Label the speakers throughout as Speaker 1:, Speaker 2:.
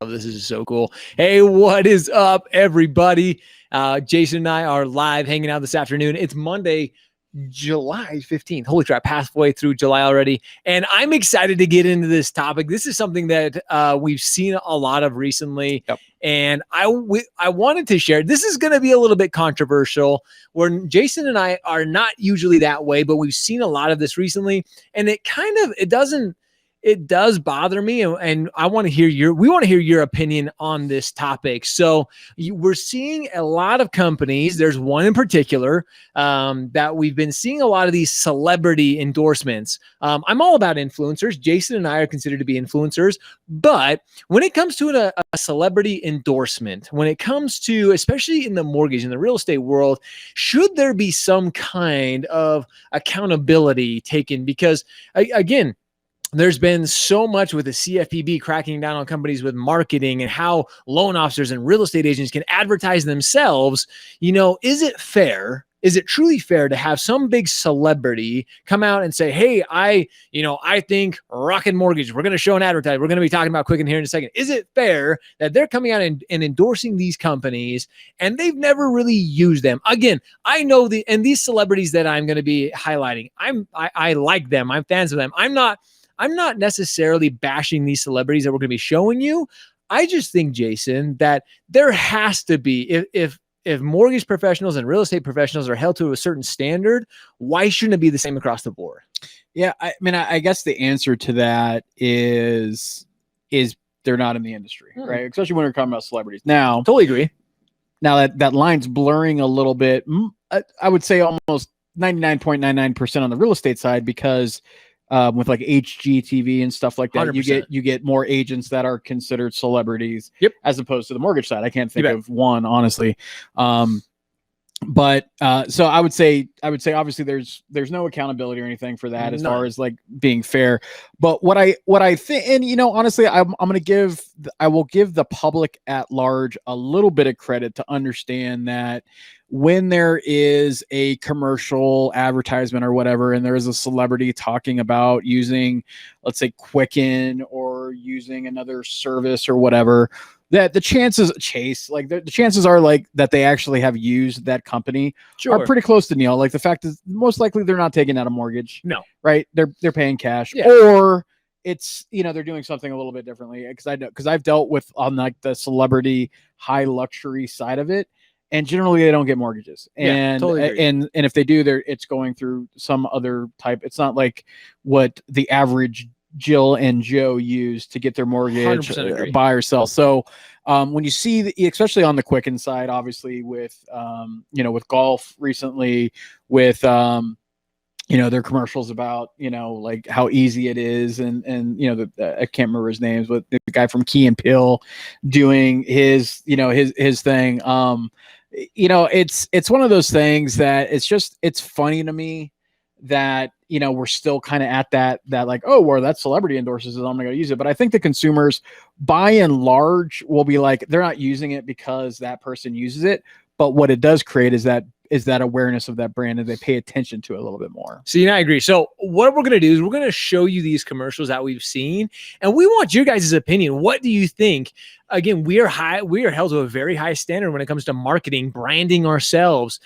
Speaker 1: Oh, this is so cool. Hey, what is up, everybody? Jason and I are live hanging out this afternoon. It's Monday, July 15th. Holy crap, halfway through July already. And I'm excited to get into this topic. This is something that we've seen a lot of recently.
Speaker 2: Yep.
Speaker 1: And I wanted to share. This is going to be a little bit controversial, where Jason and I are not usually that way, but we've seen a lot of this recently. And it does bother me, and I want to hear we want to hear your opinion on this topic. So we're seeing a lot of companies. There's one in particular that we've been seeing a lot of these celebrity endorsements. I'm all about influencers. Jason and I are considered to be influencers, but when it comes to a celebrity endorsement, when it comes to, especially in the mortgage and the real estate world, should there be some kind of accountability taken? Because again, there's been so much with the CFPB cracking down on companies with marketing and how loan officers and real estate agents can advertise themselves. Is it fair? Is it truly fair to have some big celebrity come out and say, hey, I think Rocket Mortgage, we're going to show an advertisement. We're going to be talking about Quicken here in a second. Is it fair that they're coming out and endorsing these companies and they've never really used them? Again, I know these celebrities that I'm going to be highlighting, I like them. I'm fans of them. I'm not necessarily bashing these celebrities that we're going to be showing you. I just think, Jason, that there has to be, if mortgage professionals and real estate professionals are held to a certain standard, why shouldn't it be the same across the board?
Speaker 2: Yeah, I mean, I guess the answer to that is they're not in the industry, right? Especially when we're talking about celebrities. Now,
Speaker 1: totally agree.
Speaker 2: Now that line's blurring a little bit. I would say almost 99.99% on the real estate side, because with like HGTV and stuff like that,
Speaker 1: 100%.
Speaker 2: you get more agents that are considered celebrities,
Speaker 1: yep,
Speaker 2: as opposed to the mortgage side. I can't think of one, honestly. But so I would say obviously there's no accountability or anything for that as far as like being fair. But what I think, and honestly, I will give the public at large a little bit of credit to understand that when there is a commercial advertisement or whatever, and there is a celebrity talking about using, let's say, Quicken or using another service or whatever, that the chances the chances are like that they actually have used that company are pretty close to nil. Like the fact is, most likely they're not taking out a mortgage.
Speaker 1: No,
Speaker 2: right? They're paying cash, or it's they're doing something a little bit differently. Because I've dealt with on like the celebrity high luxury side of it, and generally they don't get mortgages. And
Speaker 1: totally
Speaker 2: and if they do, it's going through some other type. It's not like what the average Jill and Joe use to get their mortgage, buy or sell. So when you see, especially on the Quicken side, obviously with with golf recently, with their commercials about like how easy it is, and I can't remember his names, but the guy from Key and Peele doing his his thing. It's one of those things that it's funny to me that we're still kind of at that like, oh, well, that celebrity endorses it, I'm not gonna use it. But I think the consumers by and large will be like, they're not using it because that person uses it, but what it does create is that awareness of that brand, and they pay attention to it a little bit more.
Speaker 1: See, I agree. So what we're going to do is we're going to show you these commercials that we've seen, and we want your guys' opinion. What do you think? Again, we are held to a very high standard when it comes to marketing, branding ourselves.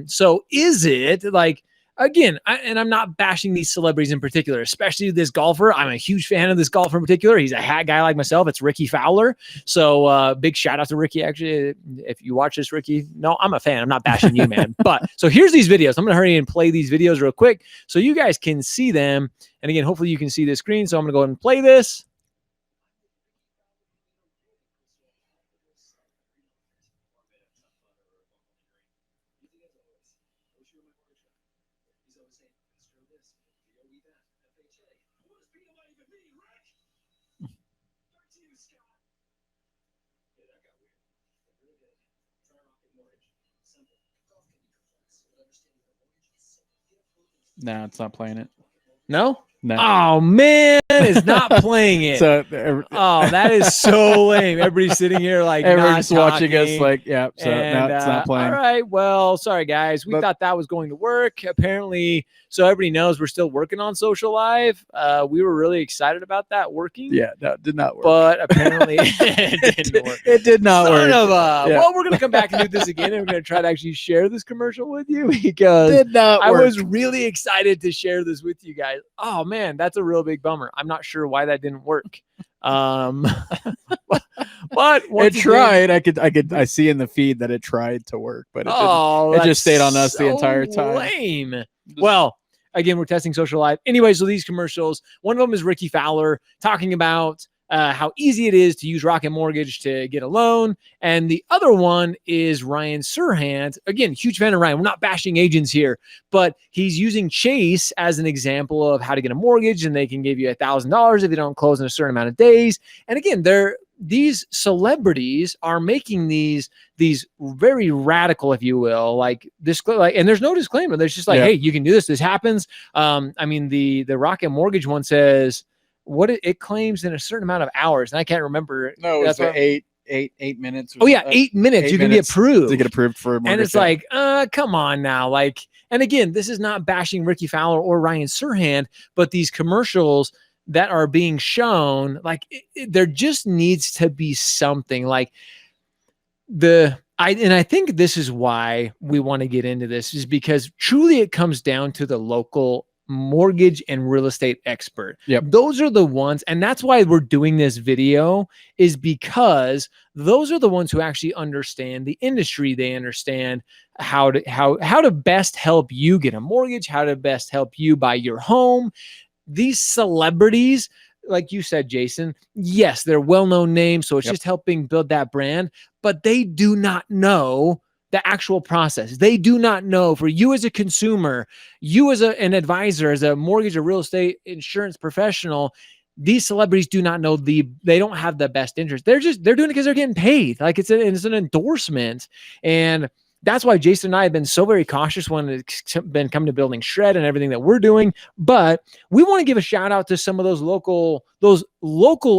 Speaker 1: So is it like, again, and I'm not bashing these celebrities in particular, especially this golfer. I'm a huge fan of this golfer in particular. He's a hat guy like myself. It's Ricky Fowler. So big shout out to Ricky. Actually, if you watch this, Ricky, no, I'm a fan. I'm not bashing you, man. But so here's these videos. I'm going to hurry and play these videos real quick so you guys can see them. And again, hopefully you can see the screen. So I'm going to go ahead and play this.
Speaker 2: No, it's not playing it.
Speaker 1: No?
Speaker 2: No.
Speaker 1: Oh man, it's not playing it.
Speaker 2: So
Speaker 1: oh, that is so lame. Everybody's sitting here like
Speaker 2: everyone's
Speaker 1: not
Speaker 2: watching us
Speaker 1: talking.
Speaker 2: like, yeah. So
Speaker 1: And,
Speaker 2: no, it's not playing.
Speaker 1: All right. Well, sorry guys. We thought that was going to work. Apparently, so everybody knows we're still working on Social Live. We were really excited about that working.
Speaker 2: Yeah, no, it did not work.
Speaker 1: But apparently it didn't work.
Speaker 2: It did not work.
Speaker 1: Well, we're gonna come back and do this again, and we're gonna try to actually share this commercial with you because
Speaker 2: Did not
Speaker 1: I
Speaker 2: work.
Speaker 1: was really excited to share this with you guys. Oh man, that's a real big bummer. I'm not sure why that didn't work. But
Speaker 2: it tried. I see in the feed that it tried to work, but it just stayed on us the entire time.
Speaker 1: Lame. Well, again, we're testing Social Live. Anyway, so these commercials, one of them is Ricky Fowler talking about how easy it is to use Rocket Mortgage to get a loan. And the other one is Ryan Serhant. Again, huge fan of Ryan. We're not bashing agents here, but he's using Chase as an example of how to get a mortgage, and they can give you $1,000 if you don't close in a certain amount of days. And again, these celebrities are making these very radical, if you will, like this, and there's no disclaimer. There's just like, hey, you can do this. This happens. I mean, the Rocket Mortgage one says what it claims in a certain amount of hours, and I can't remember.
Speaker 2: No, it's 8 minutes.
Speaker 1: Oh yeah, 8 minutes. You can be approved.
Speaker 2: To get approved for a mortgage.
Speaker 1: And it's like, come on now, like. And again, this is not bashing Ricky Fowler or Ryan Serhant, but these commercials that are being shown, like there just needs to be something like I think this is why we want to get into this, is because truly it comes down to the local mortgage and real estate expert.
Speaker 2: Yep.
Speaker 1: Those are the ones, and that's why we're doing this video, is because those are the ones who actually understand the industry. They understand how to best help you get a mortgage, how to best help you buy your home. These celebrities, like you said, Jason, yes, they're well-known names, so it's just helping build that brand, but they do not know the actual process. They do not know, for you as a consumer, you as an advisor, as a mortgage or real estate insurance professional, these celebrities do not know they don't have the best interest. They're doing it because they're getting paid. Like it's an endorsement. And that's why Jason and I have been so very cautious when it's been coming to building Shred and everything that we're doing. But we want to give a shout out to some of those local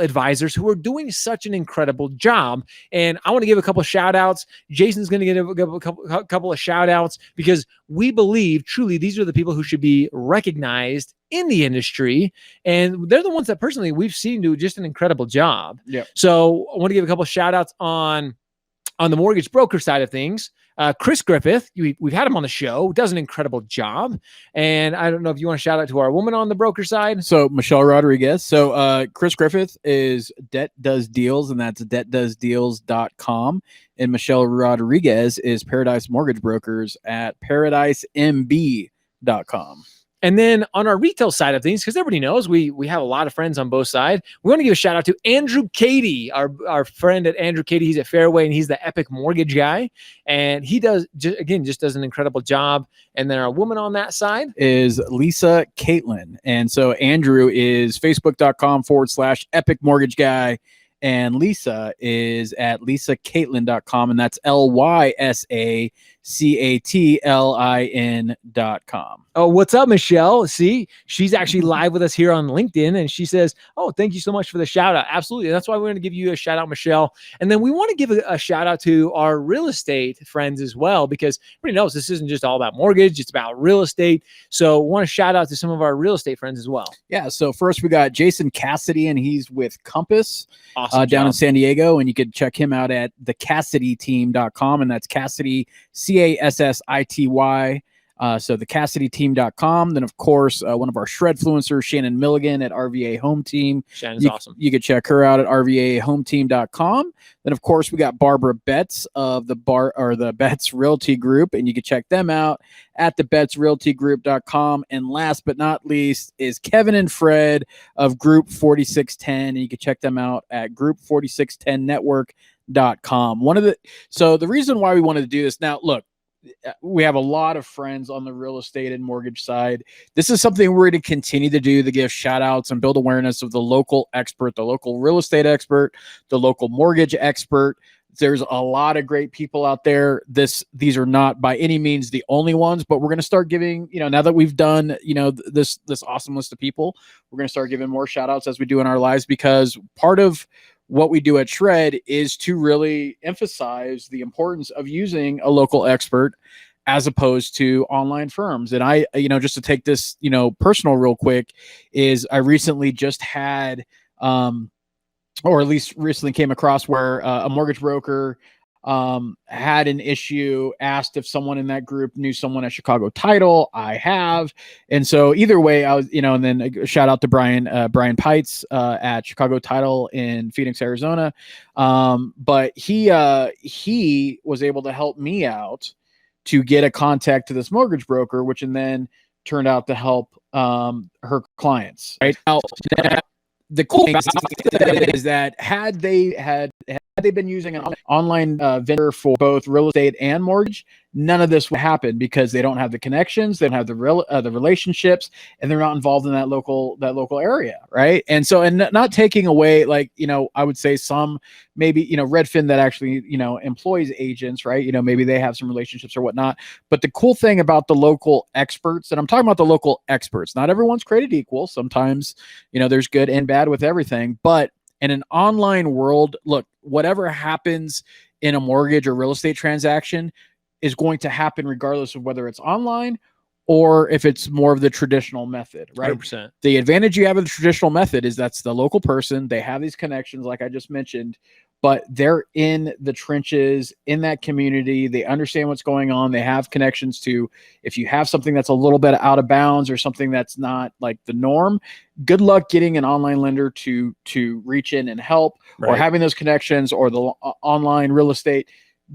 Speaker 1: advisors who are doing such an incredible job. And I want to give a couple of shout outs. Jason's going to give a couple of shout outs because we believe truly these are the people who should be recognized in the industry. And they're the ones that personally we've seen do just an incredible job.
Speaker 2: Yeah.
Speaker 1: So I want to give a couple of shout outs on the mortgage broker side of things. Chris Griffith, we've had him on the show, does an incredible job. And I don't know if you want to shout out to our woman on the broker side.
Speaker 2: So Michelle Rodriguez. So Chris Griffith is Debt Does Deals, and that's debtdoesdeals.com. And Michelle Rodriguez is Paradise Mortgage Brokers at paradisemb.com.
Speaker 1: And then on our retail side of things, because everybody knows we have a lot of friends on both sides, we want to give a shout out to Andrew Cady, our friend at Andrew Cady. He's at Fairway and he's the Epic Mortgage guy. And he does, just does an incredible job. And then our woman on that side
Speaker 2: is Lisa Caitlin. And so Andrew is facebook.com/Epic Mortgage Guy. And Lisa is at lisacaitlin.com, and that's LYSACATLIN.com.
Speaker 1: Oh, what's up, Michelle? See, she's actually live with us here on LinkedIn, and she says, oh, thank you so much for the shout out. Absolutely. And that's why we're going to give you a shout out, Michelle. And then we want to give a shout out to our real estate friends as well, because everybody knows this isn't just all about mortgage, it's about real estate. So we want to shout out to some of our real estate friends as well.
Speaker 2: Yeah. So first we got Jason Cassidy, and he's with Compass.
Speaker 1: Awesome
Speaker 2: down in San Diego, and you can check him out at thecassidyteam.com, and that's Cassidy, CASSITY. So thecassidyteam.com. Then, of course, one of our Shredfluencers, Shannon Milligan at RVA Home Team.
Speaker 1: Shannon's awesome.
Speaker 2: You can check her out at RVAHometeam.com. Then, of course, we got Barbara Betts of the Betts Realty Group, and you can check them out at thebettsrealtygroup.com. And last but not least is Kevin and Fred of Group 4610, and you can check them out at Group4610network.com. So the reason why we wanted to do this now, look, we have a lot of friends on the real estate and mortgage side. This is something we're going to continue to do, to give shout outs and build awareness of the local expert, the local real estate expert, the local mortgage expert. There's a lot of great people out there. These are not by any means the only ones, but we're going to start giving, now that we've done, this awesome list of people, we're going to start giving more shout outs as we do in our lives, because part of what we do at Shred is to really emphasize the importance of using a local expert as opposed to online firms. And I, just to take this, personal real quick, is I recently just had, or at least recently came across where a mortgage broker had an issue, asked if someone in that group knew someone at Chicago Title. I have. And so either way, I was, and then a shout out to Brian Pites at Chicago Title in Phoenix, Arizona. But he was able to help me out to get a contact to this mortgage broker, which and then turned out to help her clients. Right now, the cool thing is that had they been using an online vendor for both real estate and mortgage, none of this would happen, because they don't have the connections, they don't have the relationships, and they're not involved in that local area, right? And so, and not taking away, like, I would say some maybe Redfin that actually employs agents, right? Maybe they have some relationships or whatnot. But the cool thing about the local experts, and I'm talking about the local experts, not everyone's created equal. Sometimes there's good and bad with everything, but in an online world, look, whatever happens in a mortgage or real estate transaction is going to happen regardless of whether it's online or if it's more of the traditional method, right?
Speaker 1: 100%.
Speaker 2: The advantage you have of the traditional method is that's the local person. They have these connections, like I just mentioned, but they're in the trenches in that community. They understand what's going on. They have connections to, if you have something that's a little bit out of bounds or something that's not like the norm, good luck getting an online lender to reach in and help, right? Or having those connections, or the online real estate.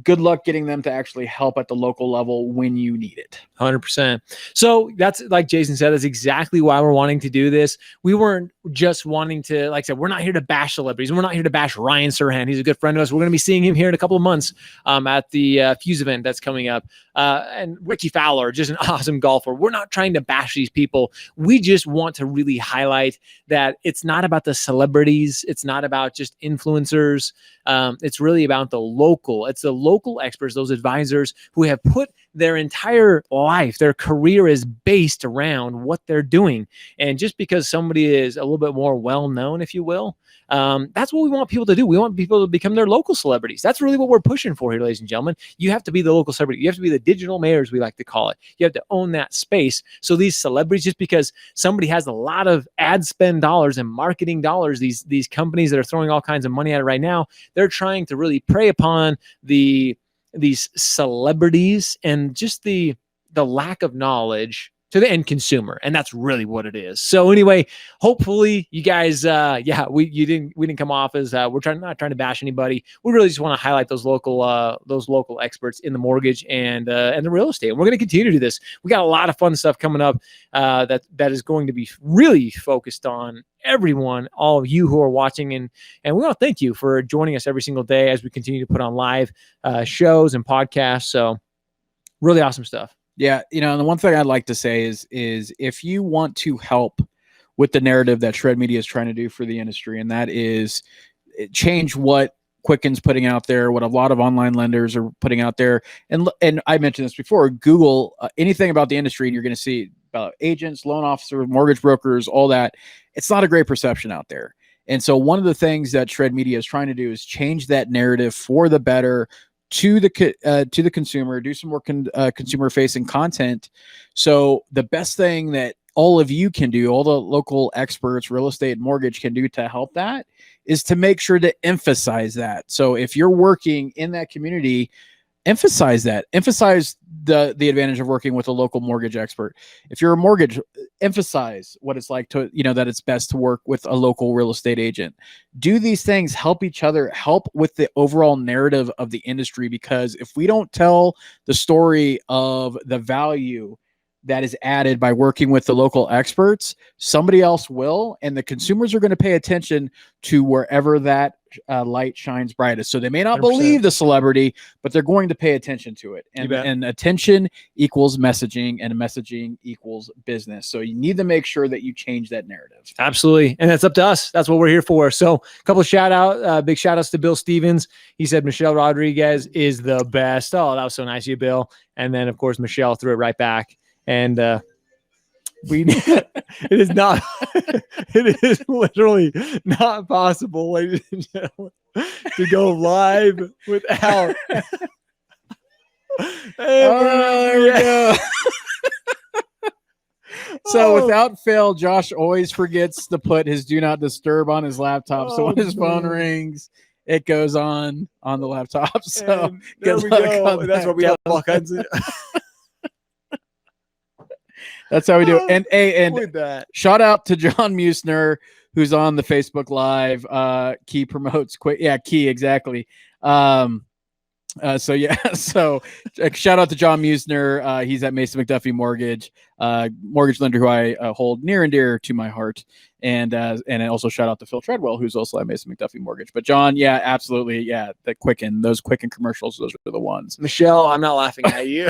Speaker 2: Good luck getting them to actually help at the local level when you need it.
Speaker 1: 100%. So that's, like Jason said, that's exactly why we're wanting to do this. We weren't just wanting to, like I said, we're not here to bash celebrities. We're not here to bash Ryan Serhant. He's a good friend of us. We're going to be seeing him here in a couple of months at the Fuse event that's coming up. And Ricky Fowler, just an awesome golfer. We're not trying to bash these people. We just want to really highlight that it's not about the celebrities. It's not about just influencers. It's really about the local. It's the local experts, those advisors who have put their entire life, their career is based around what they're doing. And just because somebody is a little bit more well-known, if you will, that's what we want people to do. We want people to become their local celebrities. That's really what we're pushing for here, ladies and gentlemen. You have to be the local celebrity. You have to be the digital mayors, we like to call it. You have to own that space. So these celebrities, just because somebody has a lot of ad spend dollars and marketing dollars, these companies that are throwing all kinds of money at it right now, they're trying to really prey upon these celebrities and just the lack of knowledge to the end consumer. And that's really what it is. So anyway, hopefully you guys, we didn't come off as we're not trying to bash anybody. We really just want to highlight those local experts in the mortgage and the real estate. And we're going to continue to do this. We got a lot of fun stuff coming up that is going to be really focused on everyone, all of you who are watching, and we want to thank you for joining us every single day as we continue to put on live shows and podcasts. So really awesome stuff.
Speaker 2: Yeah, and the one thing I'd like to say is if you want to help with the narrative that Shred Media is trying to do for the industry, and that is change what Quicken's putting out there, what a lot of online lenders are putting out there, and I mentioned this before, Google anything about the industry, and you're going to see about agents, loan officers, mortgage brokers, all that. It's not a great perception out there. And so one of the things that Shred Media is trying to do is change that narrative for the better, to the consumer, do some more consumer facing content. So the best thing that all of you can do, all the local experts, real estate and mortgage can do to help that is to make sure to emphasize that. So if you're working in that community, emphasize that. Emphasize the advantage of working with a local mortgage expert. If you're a mortgage, emphasize what it's like to, that it's best to work with a local real estate agent. Do these things, help each other, help with the overall narrative of the industry, because if we don't tell the story of the value that is added by working with the local experts, somebody else will, and the consumers are going to pay attention to wherever that light shines brightest. So they may not
Speaker 1: 100%.
Speaker 2: believe the celebrity, but they're going to pay attention to it. And attention equals messaging, and messaging equals business. So you need to make sure that you change that narrative.
Speaker 1: Absolutely. And that's up to us. That's what we're here for. So a couple of big shout outs to Bill Stevens. He said Michelle Rodriguez is the best. Oh, that was so nice of you, Bill. And then of course, Michelle threw it right back. And it is not, it is literally not possible, ladies and gentlemen, to go live without.
Speaker 2: There we go. So without fail, Josh always forgets to put his do not disturb on his laptop. So when his phone rings, it goes on the laptop. So
Speaker 1: there we go. That's where we have all kinds of.
Speaker 2: That's how we do it. And shout out to John Musner, who's on the Facebook Live. Key promotes quick. Yeah, Key, exactly. So shout out to John Musner. He's at Mason McDuffie Mortgage, mortgage lender who I hold near and dear to my heart. And also shout out to Phil Treadwell, who's also at Mason McDuffie Mortgage. But John, yeah, absolutely. Yeah. Those Quicken commercials, those are the ones.
Speaker 1: Michelle, I'm not laughing at you.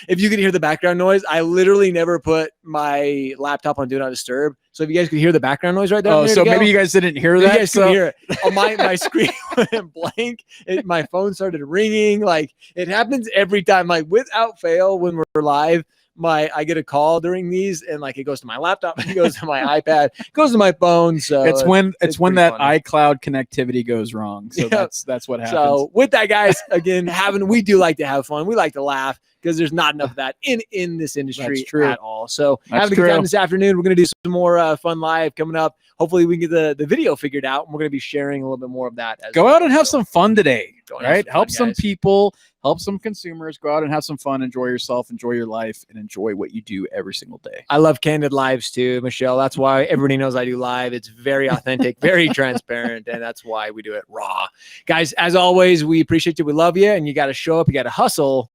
Speaker 1: If you can hear the background noise, I literally never put my laptop on do not disturb. So if you guys could hear the background noise right there.
Speaker 2: Oh, so maybe you guys didn't hear that.
Speaker 1: You guys can hear it. Oh, my screen went blank. My phone started ringing. Like it happens every time, like without fail when we're live. I get a call during these, and like it goes to my laptop, it goes to my iPad, it goes to my phone. So
Speaker 2: it's when that funny. iCloud connectivity goes wrong. So that's what happens. So
Speaker 1: with that, guys, again, we do like to have fun. We like to laugh because there's not enough of that in this industry at all. So having a good time this afternoon. We're going to do some more fun live coming up. Hopefully we can get the video figured out, and we're going to be sharing a little bit more of that.
Speaker 2: Go out and have some fun today, right? Help some people, help some consumers. Go out and have some fun. Enjoy yourself, enjoy your life, and enjoy what you do every single day.
Speaker 1: I love candid lives too, Michelle. That's why everybody knows I do live. It's very authentic, very transparent, and that's why we do it raw. Guys, as always, we appreciate you. We love you, and you got to show up. You got to hustle